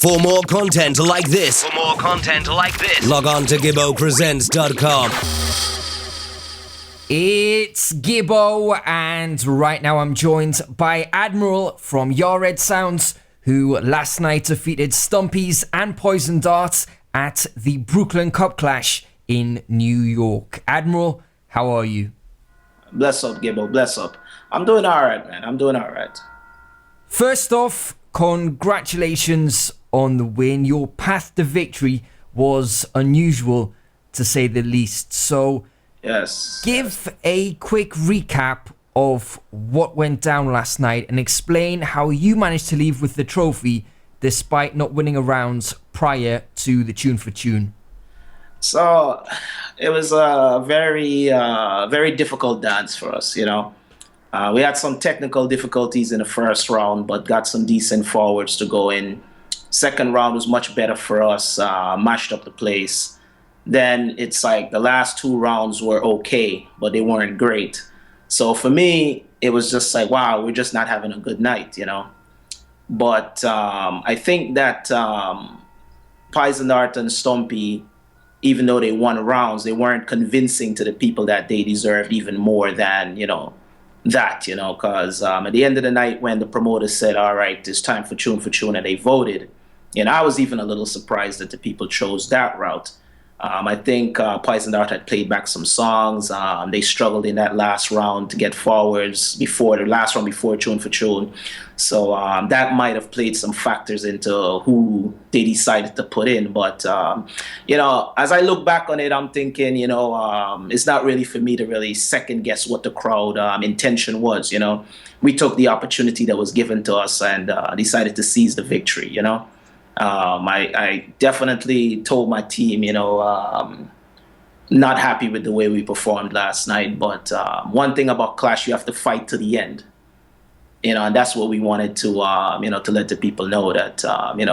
For more content like this, log on to GibboPresents.com. It's Gibbo, and right now I'm joined by Admiral from Yared Sound, who last night defeated Stumpys and Poison Darts at the Brooklyn Cup Clash in New York. Admiral, how are you? Bless up, Gibbo, bless up. I'm doing all right, man. I'm doing all right. First off, congratulations on the win. Your path to victory was unusual, to say the least. So, Yes. give a quick recap of what went down last night and explain how you managed to leave with the trophy despite not winning a round prior to the tune for tune. So it was a very difficult dance for us, you know. We had some technical difficulties in the first round, but got some decent forwards to go in. Second round was much better for us, mashed up the place. Then it's like the last two rounds were okay, but they weren't great. So for me, it was just like, wow, we're just not having a good night, you know. But I think that Poison Dart and Stumpy, even though they won rounds, they weren't convincing to the people that they deserved even more than, because at the end of the night when the promoter said, all right, it's time for tune, and they voted, and I was even a little surprised that the people chose that route. I think Poison Dart had played back some songs. They struggled in that last round to get forwards before the last round before tune for tune. So that might have played some factors into who they decided to put in. But, as I look back on it, I'm thinking, it's not really for me to really second guess what the crowd intention was. We took the opportunity that was given to us and decided to seize the victory, I definitely told my team, not happy with the way we performed last night. But one thing about Clash, you have to fight to the end, and that's what we wanted to, to let the people know that,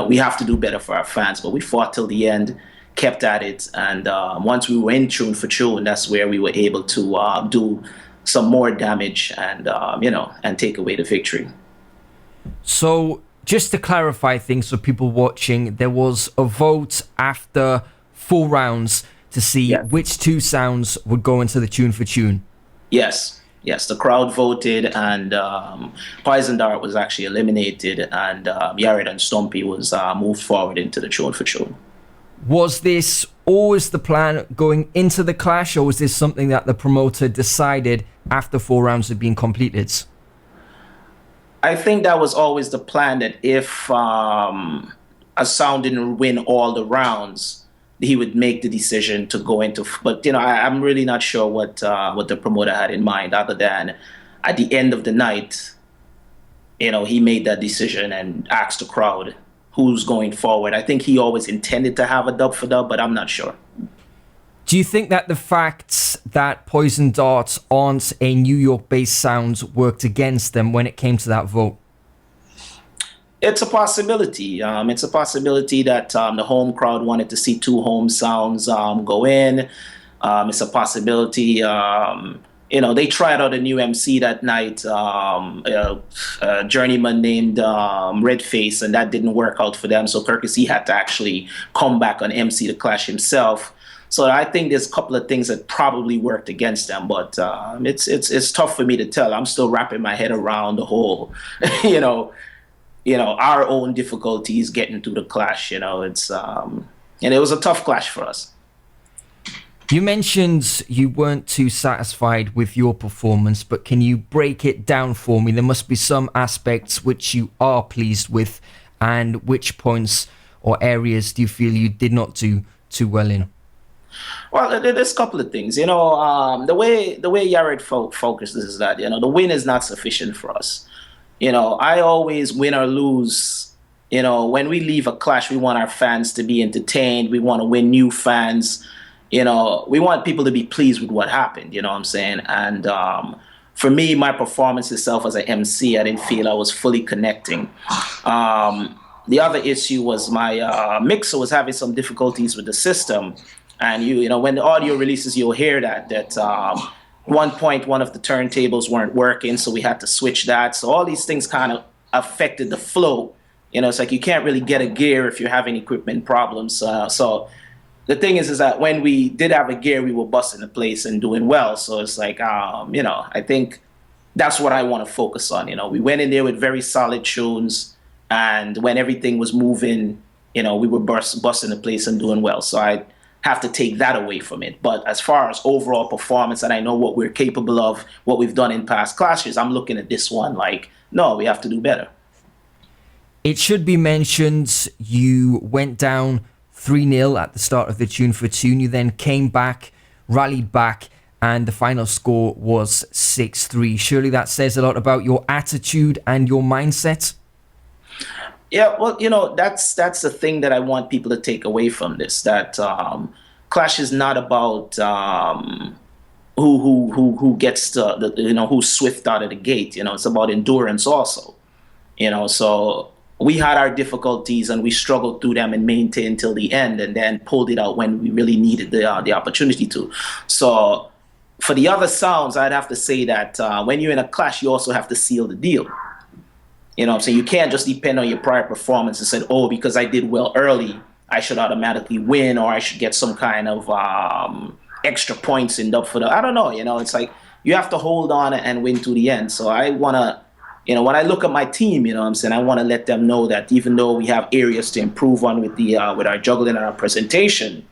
we have to do better for our fans. But we fought till the end, kept at it, and once we were in tune for tune, that's where we were able to do some more damage and, and take away the victory. So, just to clarify things for people watching, there was a vote after 4 rounds to see which two sounds would go into the tune for tune. Yes, the crowd voted, and Poison Dart was actually eliminated, and Yared and Stumpy was moved forward into the tune for tune. Was this always the plan going into the clash, or was this something that the promoter decided after 4 rounds had been completed? I think that was always the plan, that if a sound didn't win all the rounds, he would make the decision to go into. But I'm really not sure what the promoter had in mind, other than at the end of the night, he made that decision and asked the crowd who's going forward. I think he always intended to have a dub for dub, but I'm not sure. Do you think that the fact that Poison Darts aren't a New York-based sound worked against them when it came to that vote? It's a possibility. It's a possibility that the home crowd wanted to see 2 home sounds go in. It's a possibility. They tried out a new MC that night, a journeyman named Redface, and that didn't work out for them. So Kirkus had to actually come back on MC the Clash himself. So I think there's a couple of things that probably worked against them, but it's tough for me to tell. I'm still wrapping my head around the whole, our own difficulties getting through the clash. It's and it was a tough clash for us. You mentioned you weren't too satisfied with your performance, but can you break it down for me? There must be some aspects which you are pleased with, and which points or areas do you feel you did not do too well in? Well, there's a couple of things. The way Yared focuses is that, the win is not sufficient for us. I always win or lose. When we leave a clash, we want our fans to be entertained. We want to win new fans. We want people to be pleased with what happened. You know what I'm saying? And for me, my performance itself as an MC, I didn't feel I was fully connecting. The other issue was my mixer was having some difficulties with the system. And when the audio releases, you'll hear that one point, one of the turntables weren't working, so we had to switch that. So all these things kind of affected the flow It's like you can't really get a gear if you're having equipment problems. So the thing is that when we did have a gear, we were busting the place and doing well. So it's like, I think that's what I want to focus on. We went in there with very solid tunes, and when everything was moving, we were busting the place and doing well. So I have to take that away from it. But as far as overall performance, and I know what we're capable of, what we've done in past clashes, I'm looking at this one like, no, we have to do better. It should be mentioned you went down 3-0 at the start of the tune for tune. You then came back, rallied back, and the final score was 6-3. Surely that says a lot about your attitude and your mindset. Yeah, well, that's the thing that I want people to take away from this. That Clash is not about who gets who's swift out of the gate. It's about endurance also. So we had our difficulties and we struggled through them and maintained till the end, and then pulled it out when we really needed the opportunity to. So for the other sounds, I'd have to say that when you're in a clash, you also have to seal the deal. So you can't just depend on your prior performance and say, oh, because I did well early, I should automatically win, or I should get some kind of extra points in dub for the. I don't know. It's like you have to hold on and win to the end. So I want to. When I look at my team, I want to let them know that even though we have areas to improve on with our juggling and our presentation,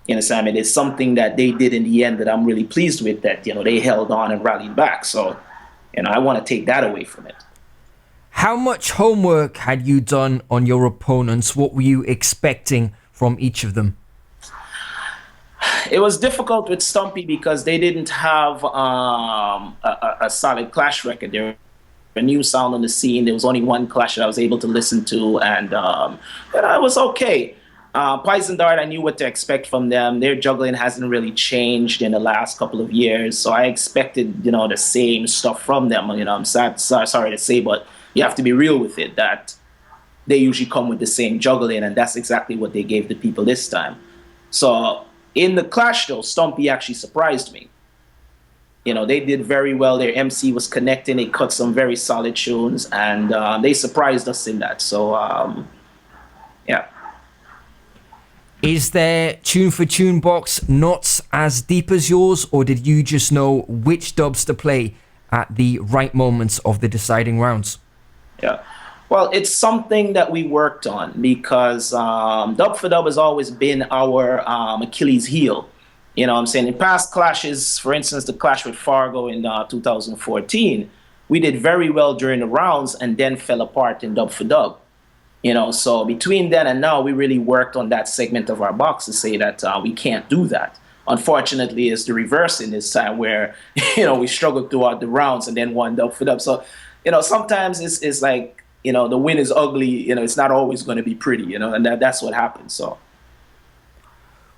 it's something that they did in the end that I'm really pleased with, that, they held on and rallied back. So, I want to take that away from it. How much homework had you done on your opponents? What were you expecting from each of them? It was difficult with Stumpy because they didn't have a solid clash record. They were a new sound on the scene. There was only one clash that I was able to listen to, and it was okay. Poison Dart, I knew what to expect from them. Their juggling hasn't really changed in the last couple of years, so I expected, the same stuff from them. I'm sorry to say, but you have to be real with it, that they usually come with the same juggling, and that's exactly what they gave the people this time. So in the clash, though, Stumpy actually surprised me. They did very well. Their MC was connecting. They cut some very solid tunes, and they surprised us in that. So, yeah. Is their tune for tune box not as deep as yours, or did you just know which dubs to play at the right moments of the deciding rounds? Yeah. Well, it's something that we worked on because dub for dub has always been our Achilles heel. In past clashes, for instance, the clash with Fargo in 2014, we did very well during the rounds and then fell apart in dub for dub. So between then and now, we really worked on that segment of our box to say that we can't do that. Unfortunately, it's the reverse in this time where, we struggled throughout the rounds and then won dub for dub. So, sometimes it's like, the win is ugly, it's not always going to be pretty, and that's what happens. So.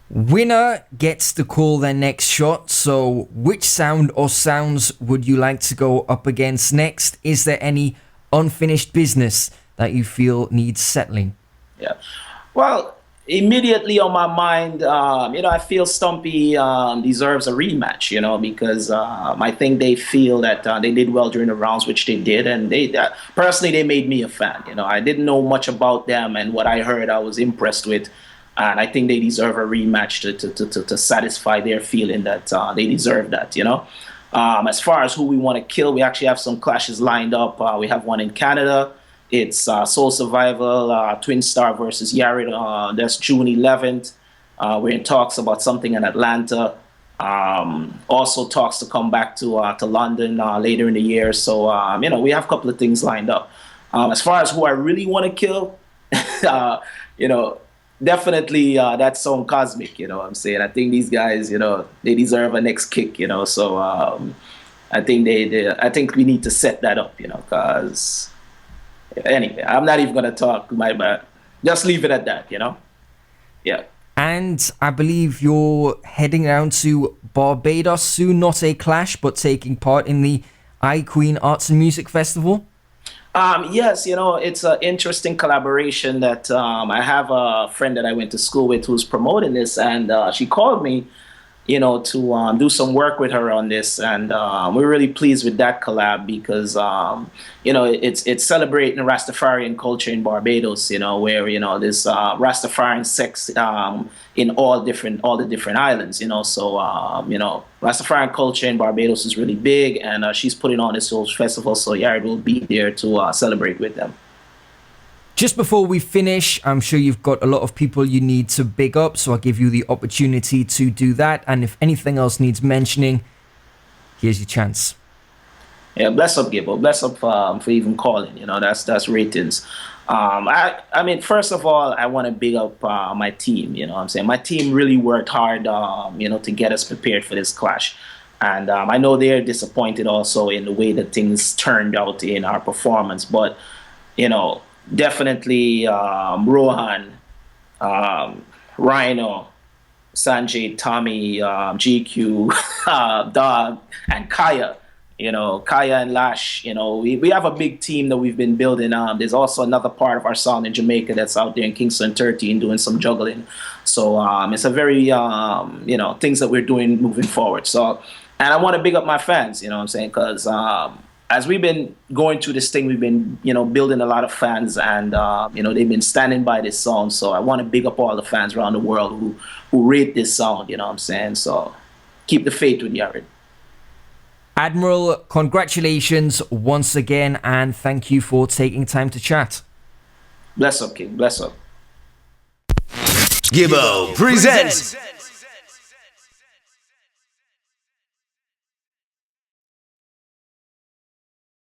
Winner gets to call their next shot. So which sound or sounds would you like to go up against next? Is there any unfinished business that you feel needs settling? Yeah. Well, immediately on my mind, I feel Stumpy deserves a rematch, because I think they feel that they did well during the rounds, which they did. And they personally, they made me a fan. I didn't know much about them, and what I heard, I was impressed with. And I think they deserve a rematch to satisfy their feeling that they deserve that, As far as who we want to kill, we actually have some clashes lined up. We have one in Canada. It's Soul Survival, Twin Star versus Yared. That's June 11th. We're in talks about something in Atlanta. Also talks to come back to London later in the year. So, we have a couple of things lined up. As far as who I really want to kill, definitely that song Kosmik, I think these guys, they deserve a next kick, so I think I think we need to set that up, because anyway, I'm not even going to talk my bad. Just leave it at that, Yeah. And I believe you're heading down to Barbados soon, not a clash, but taking part in the iQueen Arts and Music Festival. Yes, it's an interesting collaboration that I have a friend that I went to school with who's promoting this, and she called me to do some work with her on this, and we're really pleased with that collab because it's celebrating Rastafarian culture in Barbados, where this Rastafarian sex in all the different islands, so Rastafarian culture in Barbados is really big, and she's putting on this whole festival, so Yared will be there to celebrate with them. Just before we finish, I'm sure you've got a lot of people you need to big up, so I'll give you the opportunity to do that. And if anything else needs mentioning, here's your chance. Yeah, bless up, Gibbo. Bless up for even calling. That's ratings. I mean, first of all, I want to big up my team. I'm saying my team really worked hard, to get us prepared for this clash. And I know they're disappointed also in the way that things turned out in our performance, but definitely Rohan, Rhino, Sanjay, Tommy, GQ, Dog, and Kaya. Kaya and Lash. We have a big team that we've been building. There's also another part of our sound in Jamaica that's out there in Kingston 13 doing some juggling. So it's a very things that we're doing moving forward. So, and I want to big up my fans. Because as we've been going through this thing, we've been, building a lot of fans, and they've been standing by this song. So I want to big up all the fans around the world who rate this song. So keep the faith with Yared. Admiral, congratulations once again, and thank you for taking time to chat. Bless up, King. Bless up. Gibbo presents